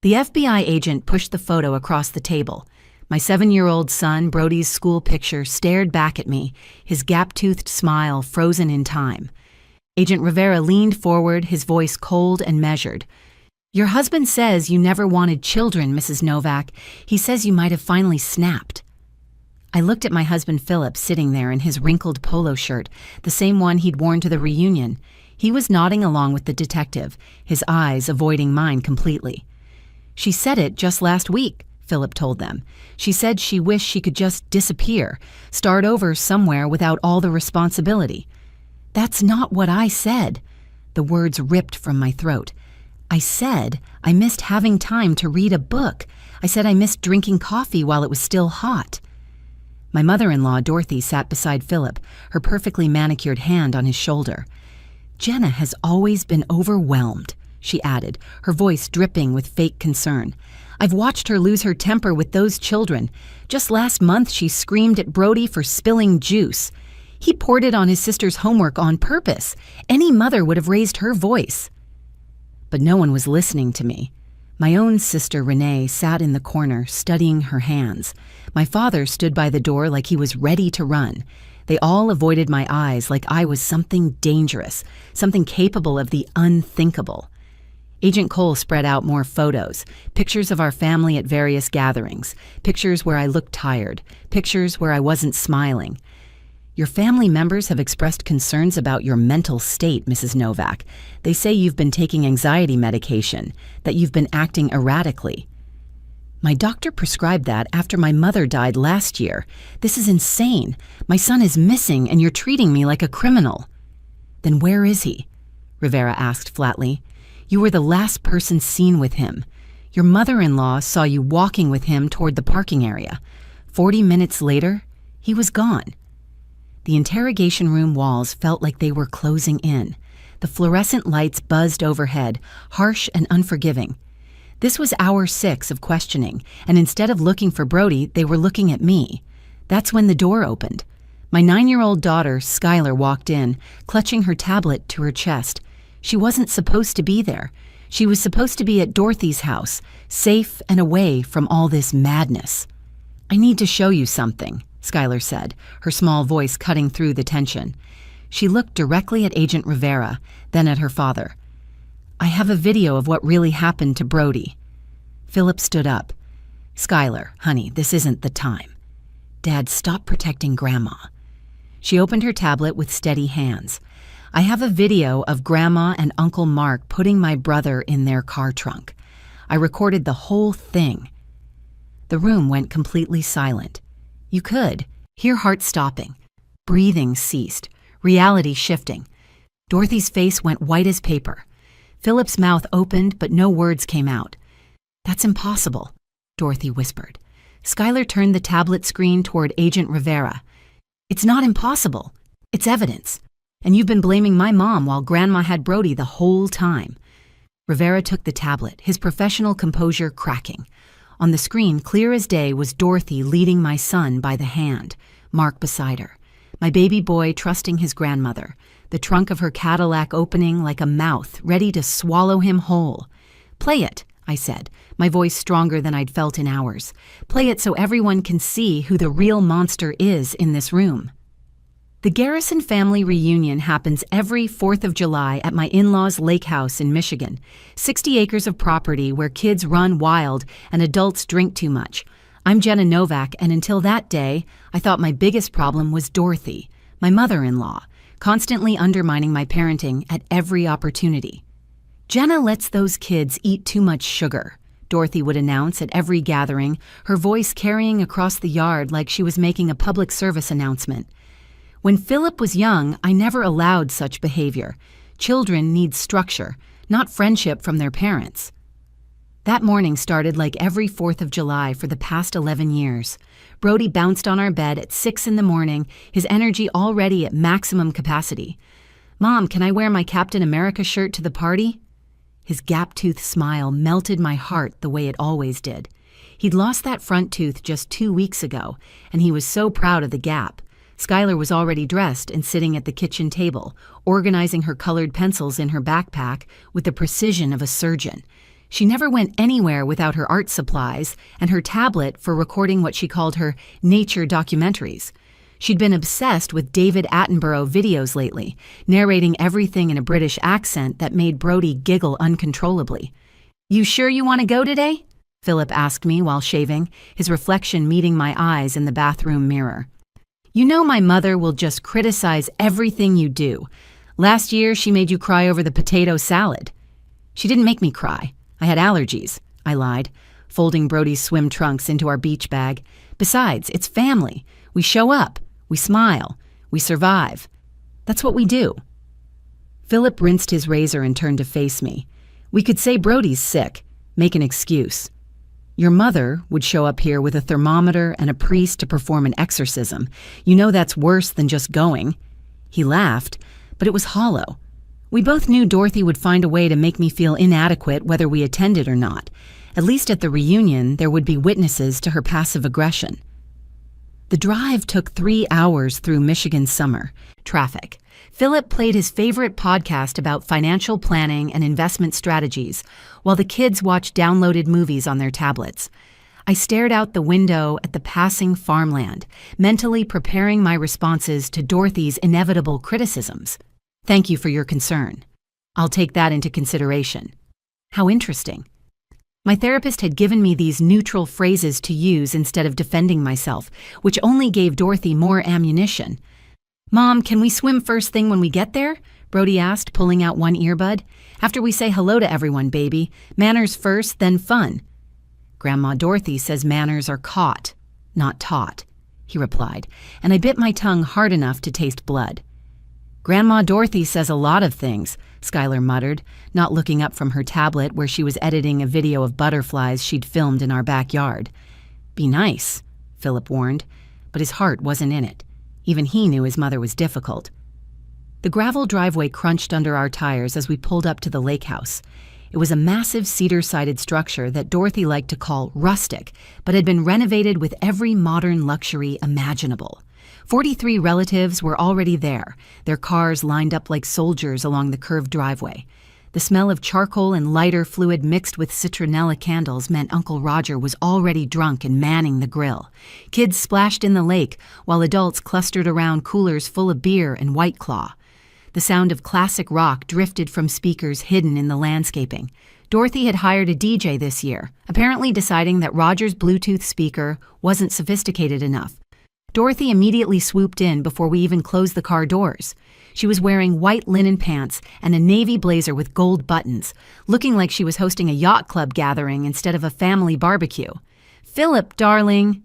The FBI agent pushed the photo across the table. My 7-year-old son, Brody's school picture, stared back at me, his gap-toothed smile frozen in time. Agent Rivera leaned forward, his voice cold and measured. "Your husband says you never wanted children, Mrs. Novak. He says you might have finally snapped." I looked at my husband Philip sitting there in his wrinkled polo shirt, the same one he'd worn to the reunion. He was nodding along with the detective, his eyes avoiding mine completely. "She said it just last week," Philip told them. "She said she wished she could just disappear, start over somewhere without all the responsibility." "That's not what I said." The words ripped from my throat. "I said I missed having time to read a book. I said I missed drinking coffee while it was still hot." My mother-in-law, Dorothy, sat beside Philip, her perfectly manicured hand on his shoulder. "Jenna has always been overwhelmed," she added, her voice dripping with fake concern. "I've watched her lose her temper with those children. Just last month she screamed at Brody for spilling juice. He poured it on his sister's homework on purpose. Any mother would have raised her voice." But no one was listening to me. My own sister Renee sat in the corner, studying her hands. My father stood by the door like he was ready to run. They all avoided my eyes like I was something dangerous, something capable of the unthinkable. Agent Cole spread out more photos, pictures of our family at various gatherings, pictures where I looked tired, pictures where I wasn't smiling. "Your family members have expressed concerns about your mental state, Mrs. Novak. They say you've been taking anxiety medication, that you've been acting erratically." "My doctor prescribed that after my mother died last year. This is insane. My son is missing and you're treating me like a criminal." "Then where is he?" Rivera asked flatly. "You were the last person seen with him. Your mother-in-law saw you walking with him toward the parking area. 40 minutes later, he was gone." The interrogation room walls felt like they were closing in. The fluorescent lights buzzed overhead, harsh and unforgiving. This was hour 6 of questioning, and instead of looking for Brody, they were looking at me. That's when the door opened. My 9-year-old daughter, Skylar, walked in, clutching her tablet to her chest. She wasn't supposed to be there. She was supposed to be at Dorothy's house, safe and away from all this madness. "I need to show you something," Skylar said, her small voice cutting through the tension. She looked directly at Agent Rivera, then at her father. "I have a video of what really happened to Brody." Philip stood up. "Skylar, honey, this isn't the time." "Dad, stop protecting Grandma." She opened her tablet with steady hands. "I have a video of Grandma and Uncle Mark putting my brother in their car trunk. I recorded the whole thing." The room went completely silent. You could hear heart stopping. Breathing ceased, reality shifting. Dorothy's face went white as paper. Philip's mouth opened, but no words came out. "That's impossible," Dorothy whispered. Skylar turned the tablet screen toward Agent Rivera. "It's not impossible. It's evidence. And you've been blaming my mom while Grandma had Brody the whole time." Rivera took the tablet, his professional composure cracking. On the screen, clear as day, was Dorothy leading my son by the hand, Mark beside her. My baby boy trusting his grandmother, the trunk of her Cadillac opening like a mouth, ready to swallow him whole. "Play it," I said, my voice stronger than I'd felt in hours. "Play it so everyone can see who the real monster is in this room." The Garrison family reunion happens every 4th of July at my in-laws' lake house in Michigan. 60 acres of property where kids run wild and adults drink too much. I'm Jenna Novak, and until that day, I thought my biggest problem was Dorothy, my mother-in-law, constantly undermining my parenting at every opportunity. "Jenna lets those kids eat too much sugar," Dorothy would announce at every gathering, her voice carrying across the yard like she was making a public service announcement. When Philip was young, I never allowed such behavior. Children need structure, not friendship from their parents. That morning started like every 4th of July for the past 11 years. Brody bounced on our bed at 6 in the morning, his energy already at maximum capacity. "Mom, can I wear my Captain America shirt to the party?" His gap-toothed smile melted my heart the way it always did. He'd lost that front tooth just 2 weeks ago, and he was so proud of the gap. Skylar was already dressed and sitting at the kitchen table, organizing her colored pencils in her backpack with the precision of a surgeon. She never went anywhere without her art supplies and her tablet for recording what she called her nature documentaries. She'd been obsessed with David Attenborough videos lately, narrating everything in a British accent that made Brody giggle uncontrollably. "You sure you want to go today?" Philip asked me while shaving, his reflection meeting my eyes in the bathroom mirror. "You know my mother will just criticize everything you do. Last year she made you cry over the potato salad." "She didn't make me cry. I had allergies," I lied, folding Brody's swim trunks into our beach bag. "Besides, it's family. We show up. We smile. We survive. That's what we do." Philip rinsed his razor and turned to face me. "We could say Brody's sick. Make an excuse. Your mother would show up here with a thermometer and a priest to perform an exorcism. You know that's worse than just going." He laughed, but it was hollow. We both knew Dorothy would find a way to make me feel inadequate whether we attended or not. At least at the reunion, there would be witnesses to her passive aggression. The drive took 3 hours through Michigan summer. Traffic. Philip played his favorite podcast about financial planning and investment strategies, while the kids watched downloaded movies on their tablets. I stared out the window at the passing farmland, mentally preparing my responses to Dorothy's inevitable criticisms. "Thank you for your concern. I'll take that into consideration." How interesting. My therapist had given me these neutral phrases to use instead of defending myself, which only gave Dorothy more ammunition. "Mom, can we swim first thing when we get there?" Brody asked, pulling out one earbud. "After we say hello to everyone, baby. Manners first, then fun." "Grandma Dorothy says manners are caught, not taught," he replied, and I bit my tongue hard enough to taste blood. "Grandma Dorothy says a lot of things," Skylar muttered, not looking up from her tablet where she was editing a video of butterflies she'd filmed in our backyard. "Be nice," Philip warned, but his heart wasn't in it. Even he knew his mother was difficult. The gravel driveway crunched under our tires as we pulled up to the lake house. It was a massive cedar-sided structure that Dorothy liked to call rustic, but had been renovated with every modern luxury imaginable. 43 relatives were already there, their cars lined up like soldiers along the curved driveway. The smell of charcoal and lighter fluid mixed with citronella candles meant Uncle Roger was already drunk and manning the grill. Kids splashed in the lake, while adults clustered around coolers full of beer and White Claw. The sound of classic rock drifted from speakers hidden in the landscaping. Dorothy had hired a DJ this year, apparently deciding that Roger's Bluetooth speaker wasn't sophisticated enough. Dorothy immediately swooped in before we even closed the car doors. She was wearing white linen pants and a navy blazer with gold buttons, looking like she was hosting a yacht club gathering instead of a family barbecue. "Philip, darling."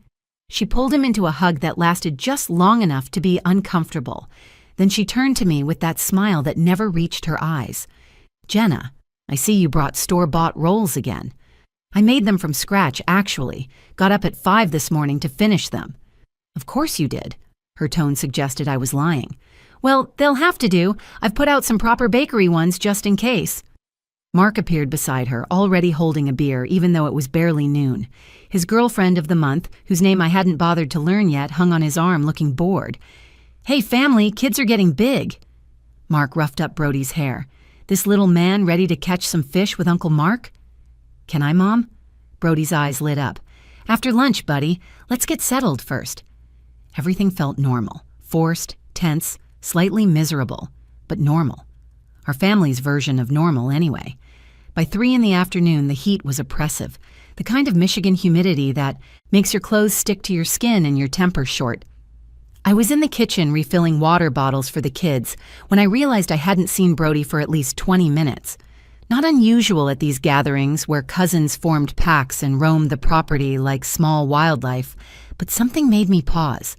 She pulled him into a hug that lasted just long enough to be uncomfortable. Then she turned to me with that smile that never reached her eyes. "Jenna, I see you brought store-bought rolls again." "I made them from scratch, actually. Got up at 5 this morning to finish them." "Of course you did." Her tone suggested I was lying. "Well, they'll have to do. I've put out some proper bakery ones just in case." Mark appeared beside her, already holding a beer, even though it was barely noon. His girlfriend of the month, whose name I hadn't bothered to learn yet, hung on his arm, looking bored. "Hey, family, kids are getting big." Mark roughed up Brody's hair. "This little man ready to catch some fish with Uncle Mark?" "Can I, Mom?" Brody's eyes lit up. "After lunch, buddy. Let's get settled first." Everything felt normal, forced, tense, slightly miserable, but normal. Our family's version of normal, anyway. By 3 in the afternoon, the heat was oppressive, the kind of Michigan humidity that makes your clothes stick to your skin and your temper short. I was in the kitchen refilling water bottles for the kids when I realized I hadn't seen Brody for at least 20 minutes. Not unusual at these gatherings where cousins formed packs and roamed the property like small wildlife, but something made me pause.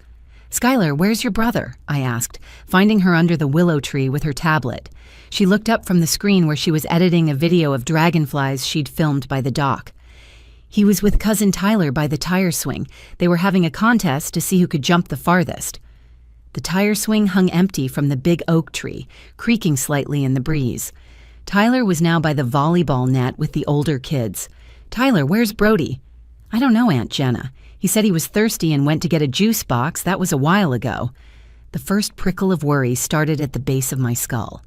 "Skylar, where's your brother?" I asked, finding her under the willow tree with her tablet. She looked up from the screen where she was editing a video of dragonflies she'd filmed by the dock. "He was with Cousin Tyler by the tire swing. They were having a contest to see who could jump the farthest." The tire swing hung empty from the big oak tree, creaking slightly in the breeze. Tyler was now by the volleyball net with the older kids. "Tyler, where's Brody?" "I don't know, Aunt Jenna. He said he was thirsty and went to get a juice box. That was a while ago." The first prickle of worry started at the base of my skull.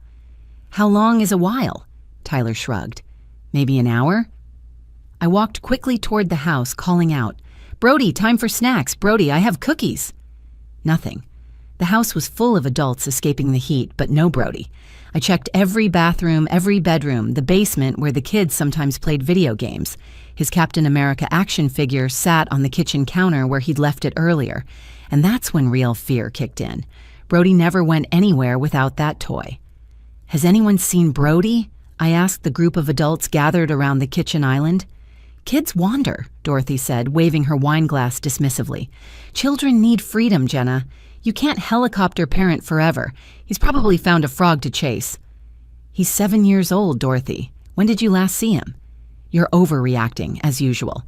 "How long is a while?" Tyler shrugged. "Maybe an hour?" I walked quickly toward the house, calling out, "Brody, time for snacks. Brody, I have cookies." Nothing. The house was full of adults escaping the heat, but no Brody. I checked every bathroom, every bedroom, the basement where the kids sometimes played video games. His Captain America action figure sat on the kitchen counter where he'd left it earlier, and that's when real fear kicked in. Brody never went anywhere without that toy. "Has anyone seen Brody?" I asked the group of adults gathered around the kitchen island. "Kids wander," Dorothy said, waving her wine glass dismissively. "Children need freedom, Jenna. You can't helicopter parent forever. He's probably found a frog to chase." "He's 7 years old, Dorothy. When did you last see him?" "You're overreacting, as usual.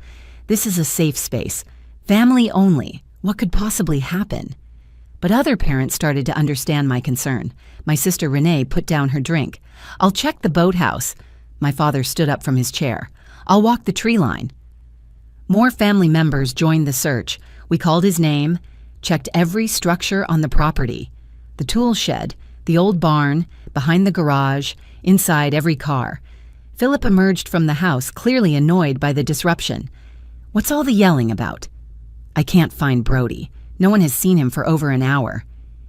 This is a safe space. Family only. What could possibly happen?" But other parents started to understand my concern. My sister Renee put down her drink. "I'll check the boathouse." My father stood up from his chair. "I'll walk the tree line." More family members joined the search. We called his name, checked every structure on the property. The tool shed, the old barn, behind the garage, inside every car. Philip emerged from the house, clearly annoyed by the disruption. "What's all the yelling about?" "I can't find Brody. No one has seen him for over an hour."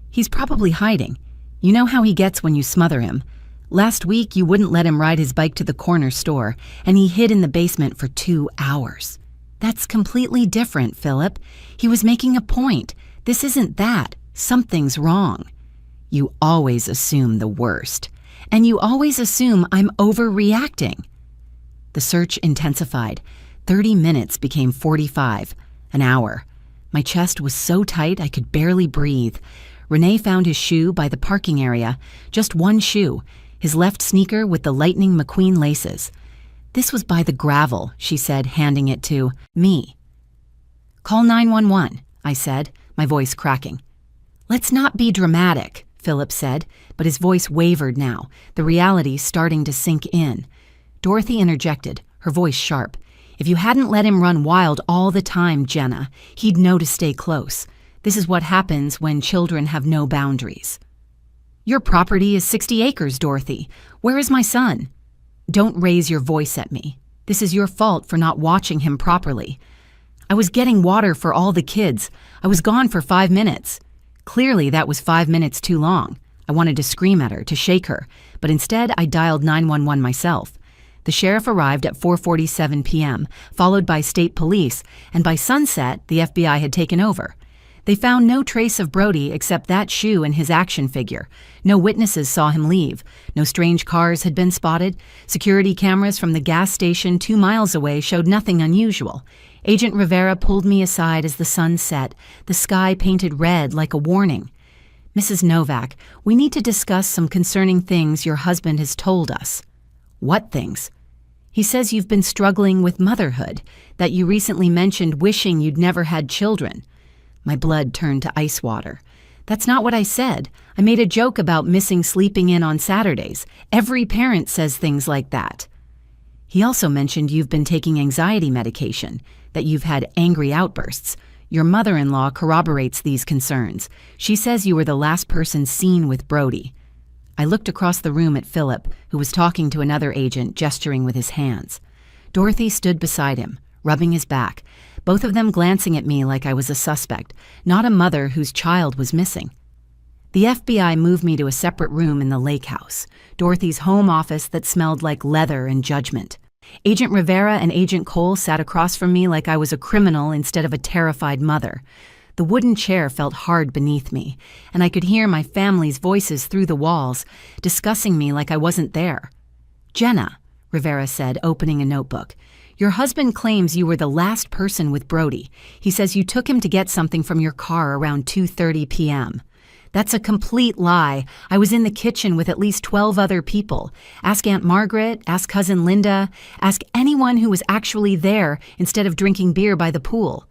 "He's probably hiding. You know how he gets when you smother him. Last week, you wouldn't let him ride his bike to the corner store, and he hid in the basement for 2 hours. That's completely different, Philip. He was making a point. This isn't that. Something's wrong. You always assume the worst. And you always assume I'm overreacting." The search intensified. 30 minutes became 45, an hour. My chest was so tight I could barely breathe. Renee found his shoe by the parking area, just one shoe, his left sneaker with the Lightning McQueen laces. "This was by the gravel," she said, handing it to me. "Call 911, I said, my voice cracking. "Let's not be dramatic," Philip said, but his voice wavered now, the reality starting to sink in. Dorothy interjected, her voice sharp. "If you hadn't let him run wild all the time, Jenna, he'd know to stay close. This is what happens when children have no boundaries." "Your property is 60 acres, Dorothy. Where is my son?" "Don't raise your voice at me. This is your fault for not watching him properly." "I was getting water for all the kids. I was gone for 5 minutes." Clearly, that was 5 minutes too long. I wanted to scream at her, to shake her, but instead I dialed 911 myself. The sheriff arrived at 4:47 p.m., followed by state police, and by sunset, the FBI had taken over. They found no trace of Brody except that shoe and his action figure. No witnesses saw him leave. No strange cars had been spotted. Security cameras from the gas station 2 miles away showed nothing unusual. Agent Rivera pulled me aside as the sun set, the sky painted red like a warning. "Mrs. Novak, we need to discuss some concerning things your husband has told us." "What things?" "He says you've been struggling with motherhood, that you recently mentioned wishing you'd never had children." My blood turned to ice water. "That's not what I said. I made a joke about missing sleeping in on Saturdays. Every parent says things like that." "He also mentioned you've been taking anxiety medication, that you've had angry outbursts. Your mother-in-law corroborates these concerns. She says you were the last person seen with Brody." I looked across the room at Philip, who was talking to another agent, gesturing with his hands. Dorothy stood beside him, rubbing his back, both of them glancing at me like I was a suspect, not a mother whose child was missing. The FBI moved me to a separate room in the lake house, Dorothy's home office that smelled like leather and judgment. Agent Rivera and Agent Cole sat across from me like I was a criminal instead of a terrified mother. The wooden chair felt hard beneath me, and I could hear my family's voices through the walls, discussing me like I wasn't there. "Jenna," Rivera said, opening a notebook, "your husband claims you were the last person with Brody. He says you took him to get something from your car around 2:30 p.m. That's a complete lie. I was in the kitchen with at least 12 other people. Ask Aunt Margaret, ask Cousin Linda, ask anyone who was actually there instead of drinking beer by the pool.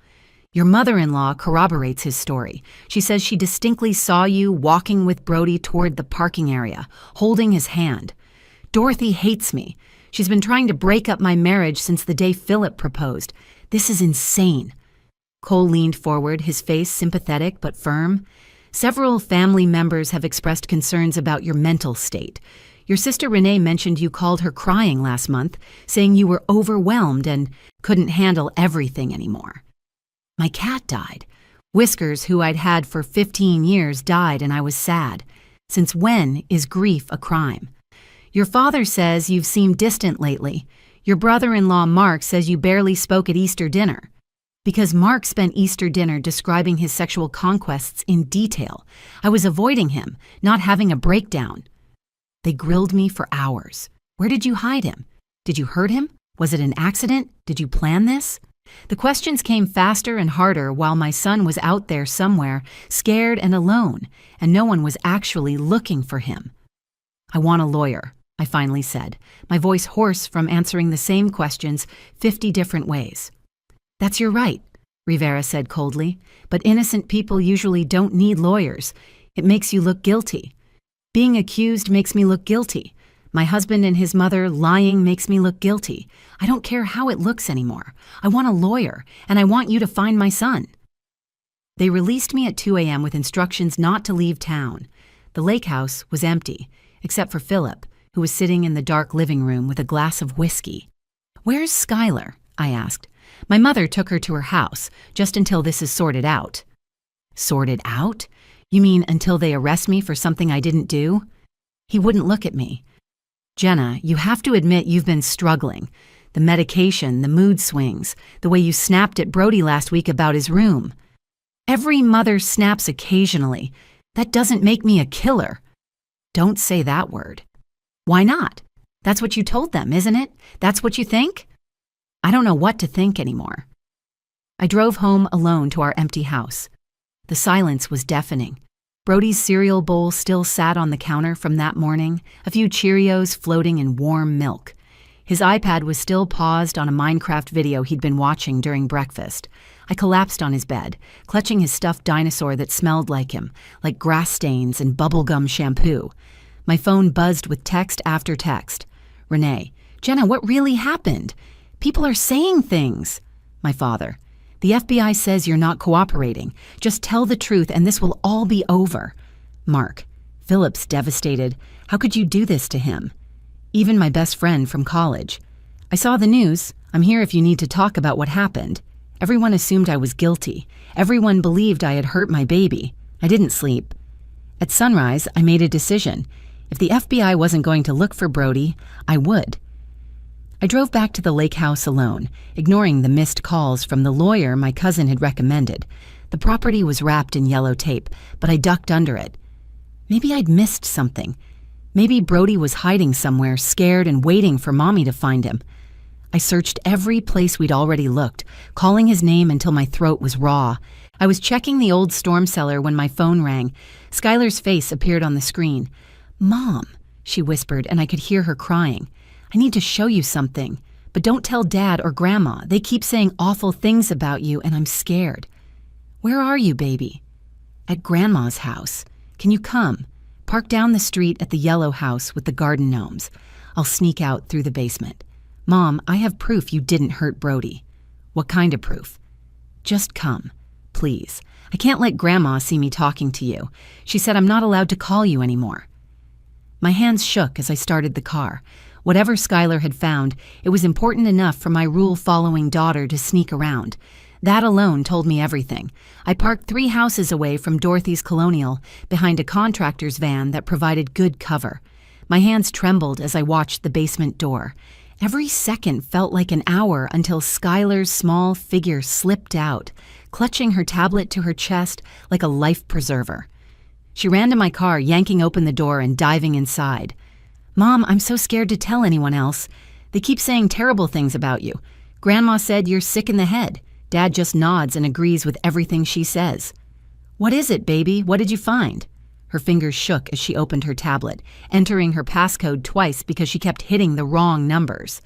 Your mother-in-law corroborates his story. She says she distinctly saw you walking with Brody toward the parking area, holding his hand. Dorothy hates me. She's been trying to break up my marriage since the day Philip proposed. This is insane." Cole leaned forward, his face sympathetic but firm. "Several family members have expressed concerns about your mental state. Your sister Renee mentioned you called her crying last month, saying you were overwhelmed and couldn't handle everything anymore. My cat died. Whiskers, who I'd had for 15 years, died, and I was sad. Since when is grief a crime? Your father says you've seemed distant lately. Your brother-in-law Mark says you barely spoke at Easter dinner. Because Mark spent Easter dinner describing his sexual conquests in detail. I was avoiding him, not having a breakdown. They grilled me for hours. Where did you hide him? Did you hurt him? Was it an accident? Did you plan this? The questions came faster and harder while my son was out there somewhere, scared and alone, and no one was actually looking for him. I want a lawyer, I finally said, my voice hoarse from answering the same questions 50 different ways. That's your right, Rivera said coldly, but innocent people usually don't need lawyers. It makes you look guilty. Being accused makes me look guilty. My husband and his mother lying makes me look guilty. I don't care how it looks anymore. I want a lawyer, and I want you to find my son. They released me at 2 a.m. with instructions not to leave town. The lake house was empty, except for Philip, who was sitting in the dark living room with a glass of whiskey. Where's Skylar? I asked. My mother took her to her house, just until this is sorted out. Sorted out? You mean until they arrest me for something I didn't do? He wouldn't look at me. Jenna, you have to admit you've been struggling. The medication, the mood swings, the way you snapped at Brody last week about his room. Every mother snaps occasionally. That doesn't make me a killer. Don't say that word. Why not? That's what you told them, isn't it? That's what you think? I don't know what to think anymore. I drove home alone to our empty house. The silence was deafening. Brody's cereal bowl still sat on the counter from that morning, a few Cheerios floating in warm milk. His iPad was still paused on a Minecraft video he'd been watching during breakfast. I collapsed on his bed, clutching his stuffed dinosaur that smelled like him, like grass stains and bubblegum shampoo. My phone buzzed with text after text. Renee, Jenna, what really happened? People are saying things. My father, the FBI says you're not cooperating. Just tell the truth and this will all be over. Mark, Philip's devastated. How could you do this to him? Even my best friend from college. I saw the news. I'm here if you need to talk about what happened. Everyone assumed I was guilty. Everyone believed I had hurt my baby. I didn't sleep. At sunrise, I made a decision. If the FBI wasn't going to look for Brody, I would. I drove back to the lake house alone, ignoring the missed calls from the lawyer my cousin had recommended. The property was wrapped in yellow tape, but I ducked under it. Maybe I'd missed something. Maybe Brody was hiding somewhere, scared and waiting for Mommy to find him. I searched every place we'd already looked, calling his name until my throat was raw. I was checking the old storm cellar when my phone rang. Skylar's face appeared on the screen. Mom, she whispered, and I could hear her crying. I need to show you something, but don't tell Dad or Grandma. They keep saying awful things about you, and I'm scared. Where are you, baby? At Grandma's house. Can you come? Park down the street at the yellow house with the garden gnomes. I'll sneak out through the basement. Mom, I have proof you didn't hurt Brody. What kind of proof? Just come, please. I can't let Grandma see me talking to you. She said I'm not allowed to call you anymore. My hands shook as I started the car. Whatever Skylar had found, it was important enough for my rule-following daughter to sneak around. That alone told me everything. I parked 3 houses away from Dorothy's Colonial, behind a contractor's van that provided good cover. My hands trembled as I watched the basement door. Every second felt like an hour until Skylar's small figure slipped out, clutching her tablet to her chest like a life preserver. She ran to my car, yanking open the door and diving inside. Mom, I'm so scared to tell anyone else. They keep saying terrible things about you. Grandma said you're sick in the head. Dad just nods and agrees with everything she says. What is it, baby? What did you find? Her fingers shook as she opened her tablet, entering her passcode twice because she kept hitting the wrong numbers.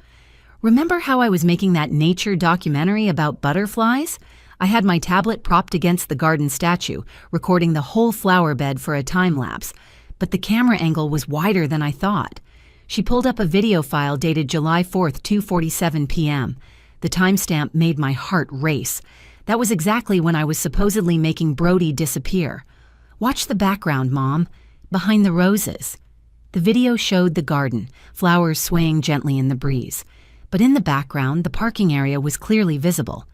Remember how I was making that nature documentary about butterflies? I had my tablet propped against the garden statue, recording the whole flower bed for a time-lapse. But the camera angle was wider than I thought. She pulled up a video file dated July 4th, 2:47 p.m. The timestamp made my heart race. That was exactly when I was supposedly making Brody disappear. Watch the background, Mom. Behind the roses. The video showed the garden, flowers swaying gently in the breeze. But in the background, the parking area was clearly visible.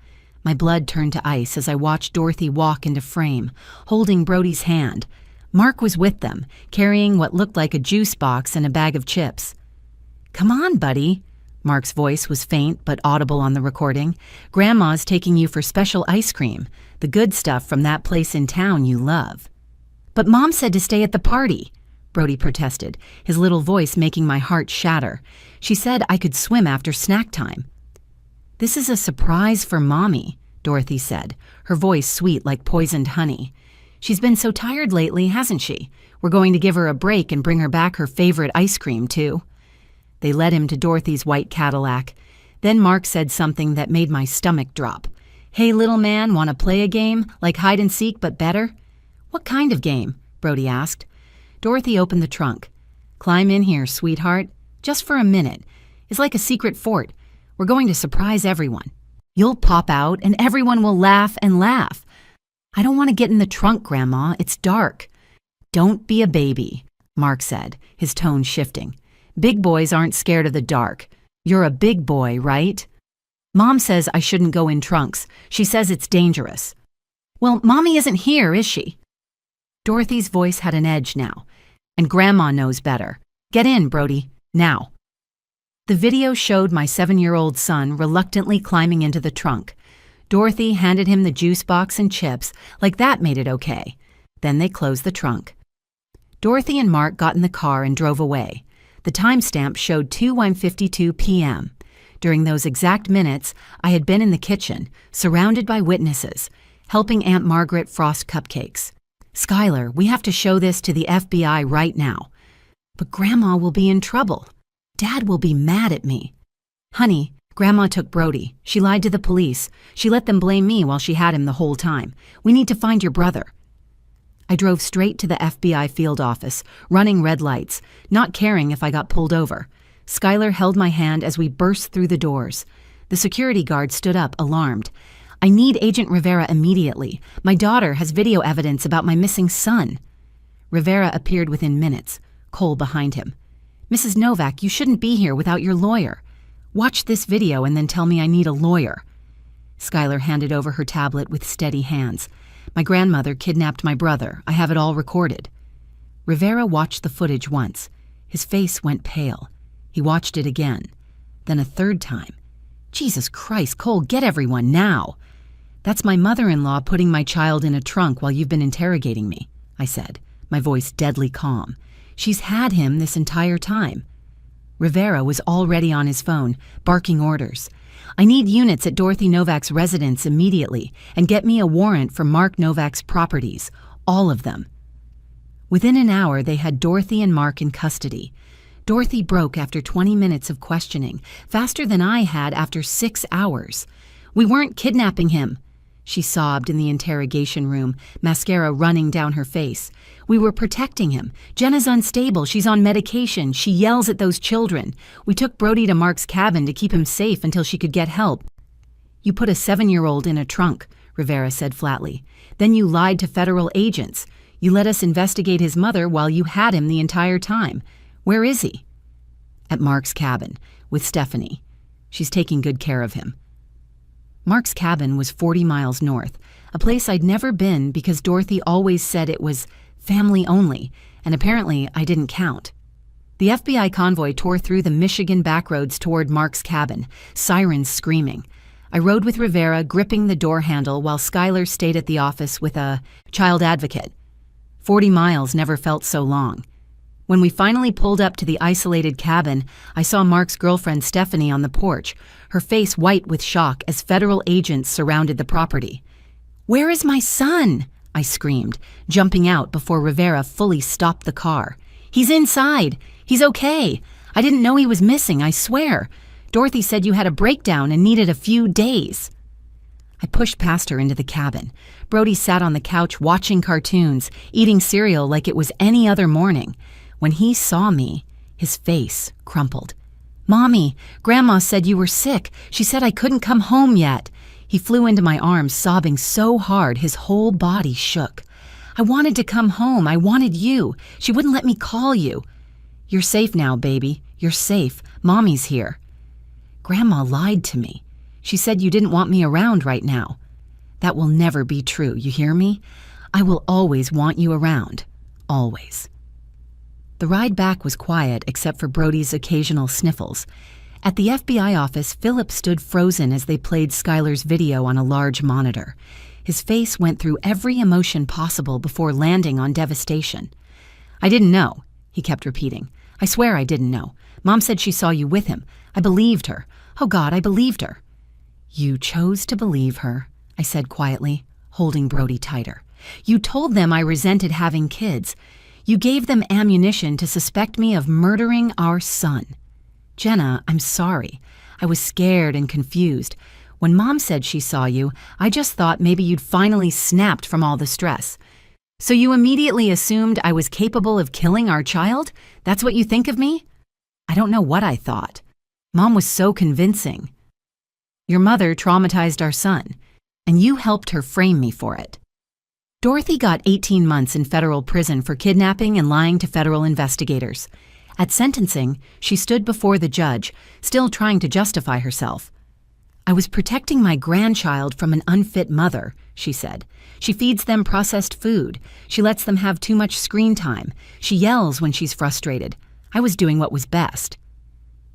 My blood turned to ice as I watched Dorothy walk into frame, holding Brody's hand. Mark was with them, carrying what looked like a juice box and a bag of chips. "Come on, buddy." Mark's voice was faint but audible on the recording. "Grandma's taking you for special ice cream, the good stuff from that place in town you love." "But Mom said to stay at the party," Brody protested, his little voice making my heart shatter. "She said I could swim after snack time." "This is a surprise for Mommy," Dorothy said, her voice sweet like poisoned honey. "She's been so tired lately, hasn't she? We're going to give her a break and bring her back her favorite ice cream, too." They led him to Dorothy's white Cadillac. Then Mark said something that made my stomach drop. "Hey, little man, want to play a game? Like hide and seek, but better?" "What kind of game?" Brody asked. Dorothy opened the trunk. "Climb in here, sweetheart. Just for a minute. It's like a secret fort. We're going to surprise everyone. You'll pop out and everyone will laugh and laugh." "I don't want to get in the trunk, Grandma. It's dark." "Don't be a baby," Mark said, his tone shifting. "Big boys aren't scared of the dark. You're a big boy, right?" "Mom says I shouldn't go in trunks. She says it's dangerous." "Well, Mommy isn't here, is she?" Dorothy's voice had an edge now. "And Grandma knows better. Get in, Brody, now." The video showed my 7-year-old son reluctantly climbing into the trunk. Dorothy handed him the juice box and chips, like that made it okay. Then they closed the trunk. Dorothy and Mark got in the car and drove away. The timestamp showed 2:52 p.m. During those exact minutes, I had been in the kitchen, surrounded by witnesses, helping Aunt Margaret frost cupcakes. "Skylar, we have to show this to the FBI right now." "But Grandma will be in trouble. Dad will be mad at me." "Honey, Grandma took Brody. She lied to the police. She let them blame me while she had him the whole time. We need to find your brother." I drove straight to the FBI field office, running red lights, not caring if I got pulled over. Skylar held my hand as we burst through the doors. The security guard stood up, alarmed. "I need Agent Rivera immediately. My daughter has video evidence about my missing son." Rivera appeared within minutes, Cole behind him. "Mrs. Novak, you shouldn't be here without your lawyer. Watch this video and then tell me I need a lawyer." Skylar handed over her tablet with steady hands. "My grandmother kidnapped my brother. I have it all recorded." Rivera watched the footage once. His face went pale. He watched it again. Then a third time. "Jesus Christ, Cole, get everyone now." "That's my mother-in-law putting my child in a trunk while you've been interrogating me," I said, my voice deadly calm. "She's had him this entire time." Rivera was already on his phone, barking orders. "I need units at Dorothy Novak's residence immediately, and get me a warrant for Mark Novak's properties, all of them." Within an hour, they had Dorothy and Mark in custody. Dorothy broke after 20 minutes of questioning, faster than I had after 6 hours. "We weren't kidnapping him," she sobbed in the interrogation room, mascara running down her face. "We were protecting him. Jenna's unstable. She's on medication. She yells at those children. We took Brody to Mark's cabin to keep him safe until she could get help." "You put a 7-year-old in a trunk," Rivera said flatly. "Then you lied to federal agents. You let us investigate his mother while you had him the entire time. Where is he?" "At Mark's cabin, with Stephanie. She's taking good care of him." Mark's cabin was 40 miles north, a place I'd never been because Dorothy always said it was family only, and apparently I didn't count. The FBI convoy tore through the Michigan backroads toward Mark's cabin, sirens screaming. I rode with Rivera, gripping the door handle while Skylar stayed at the office with a child advocate. 40 miles never felt so long. When we finally pulled up to the isolated cabin, I saw Mark's girlfriend Stephanie on the porch, her face white with shock as federal agents surrounded the property. "Where is my son?" I screamed, jumping out before Rivera fully stopped the car. "He's inside. He's okay. I didn't know he was missing, I swear. Dorothy said you had a breakdown and needed a few days." I pushed past her into the cabin. Brody sat on the couch watching cartoons, eating cereal like it was any other morning. When he saw me, his face crumpled. "Mommy, Grandma said you were sick. She said I couldn't come home yet." He flew into my arms, sobbing so hard his whole body shook. "I wanted to come home. I wanted you. She wouldn't let me call you." "You're safe now, baby. You're safe. Mommy's here." "Grandma lied to me. She said you didn't want me around right now." "That will never be true, you hear me? I will always want you around. Always." The ride back was quiet except for Brody's occasional sniffles. At the FBI office, Philip stood frozen as they played Skylar's video on a large monitor. His face went through every emotion possible before landing on devastation. "I didn't know," he kept repeating. "I swear I didn't know. Mom said she saw you with him. I believed her. Oh God, I believed her." "You chose to believe her," I said quietly, holding Brody tighter. "You told them I resented having kids. You gave them ammunition to suspect me of murdering our son." "Jenna, I'm sorry. I was scared and confused. When Mom said she saw you, I just thought maybe you'd finally snapped from all the stress. So you immediately assumed I was capable of killing our child? That's what you think of me?" "I don't know what I thought. Mom was so convincing." "Your mother traumatized our son, and you helped her frame me for it." Dorothy got 18 months in federal prison for kidnapping and lying to federal investigators. At sentencing, she stood before the judge, still trying to justify herself. "I was protecting my grandchild from an unfit mother," she said. "She feeds them processed food. She lets them have too much screen time. She yells when she's frustrated. I was doing what was best."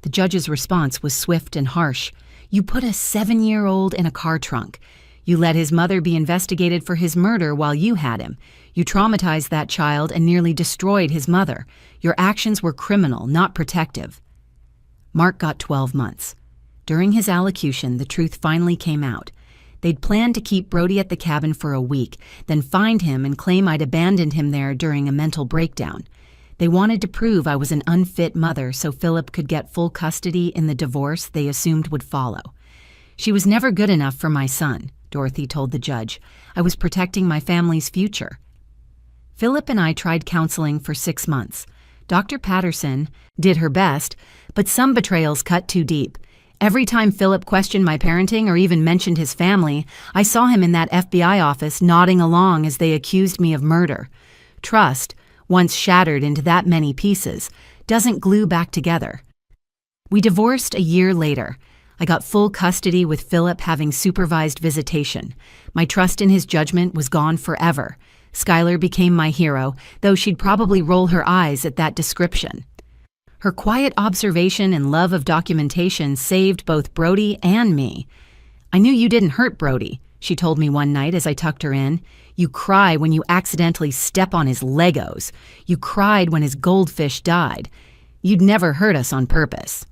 The judge's response was swift and harsh. "You put a 7-year-old in a car trunk. You let his mother be investigated for his murder while you had him. You traumatized that child and nearly destroyed his mother. Your actions were criminal, not protective." Mark got 12 months. During his allocution, the truth finally came out. They'd planned to keep Brody at the cabin for a week, then find him and claim I'd abandoned him there during a mental breakdown. They wanted to prove I was an unfit mother so Philip could get full custody in the divorce they assumed would follow. "She was never good enough for my son," Dorothy told the judge. "I was protecting my family's future." Philip and I tried counseling for 6 months. Dr. Patterson did her best, but some betrayals cut too deep. Every time Philip questioned my parenting or even mentioned his family, I saw him in that FBI office nodding along as they accused me of murder. Trust, once shattered into that many pieces, doesn't glue back together. We divorced a year later. I got full custody with Philip having supervised visitation. My trust in his judgment was gone forever. Skylar became my hero, though she'd probably roll her eyes at that description. Her quiet observation and love of documentation saved both Brody and me. "I knew you didn't hurt Brody," she told me one night as I tucked her in. "You cry when you accidentally step on his Legos. You cried when his goldfish died. You'd never hurt us on purpose."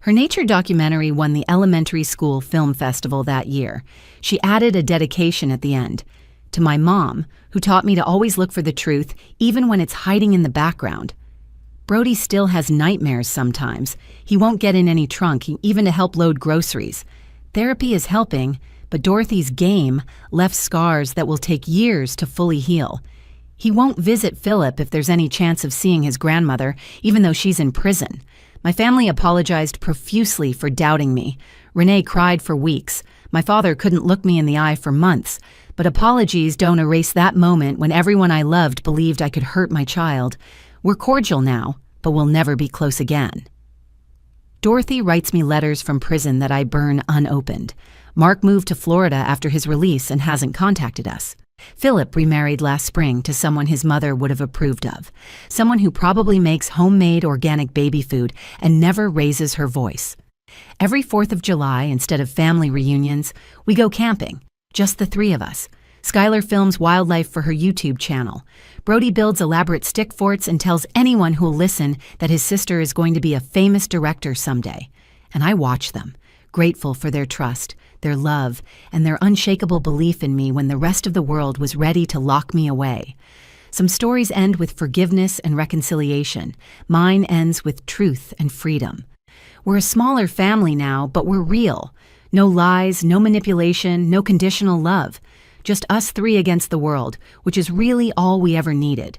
Her nature documentary won the Elementary School Film Festival that year. She added a dedication at the end. "To my mom, who taught me to always look for the truth, even when it's hiding in the background." Brody still has nightmares sometimes. He won't get in any trunk, even to help load groceries. Therapy is helping, but Dorothy's game left scars that will take years to fully heal. He won't visit Philip if there's any chance of seeing his grandmother, even though she's in prison. My family apologized profusely for doubting me. Renee cried for weeks. My father couldn't look me in the eye for months. But apologies don't erase that moment when everyone I loved believed I could hurt my child. We're cordial now, but we'll never be close again. Dorothy writes me letters from prison that I burn unopened. Mark moved to Florida after his release and hasn't contacted us. Philip remarried last spring to someone his mother would have approved of. Someone who probably makes homemade organic baby food and never raises her voice. Every 4th of July, instead of family reunions, we go camping. Just the 3 of us. Skylar films wildlife for her YouTube channel. Brody builds elaborate stick forts and tells anyone who'll listen that his sister is going to be a famous director someday. And I watch them, grateful for their trust, their love, and their unshakable belief in me when the rest of the world was ready to lock me away. Some stories end with forgiveness and reconciliation. Mine ends with truth and freedom. We're a smaller family now, but we're real. No lies, no manipulation, no conditional love. Just us 3 against the world, which is really all we ever needed.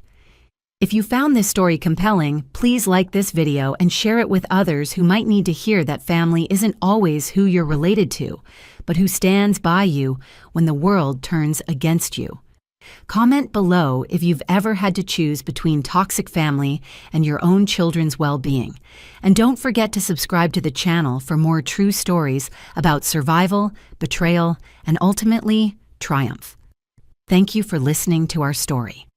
If you found this story compelling, please like this video and share it with others who might need to hear that family isn't always who you're related to, but who stands by you when the world turns against you. Comment below if you've ever had to choose between toxic family and your own children's well-being. And don't forget to subscribe to the channel for more true stories about survival, betrayal, and ultimately, triumph. Thank you for listening to our story.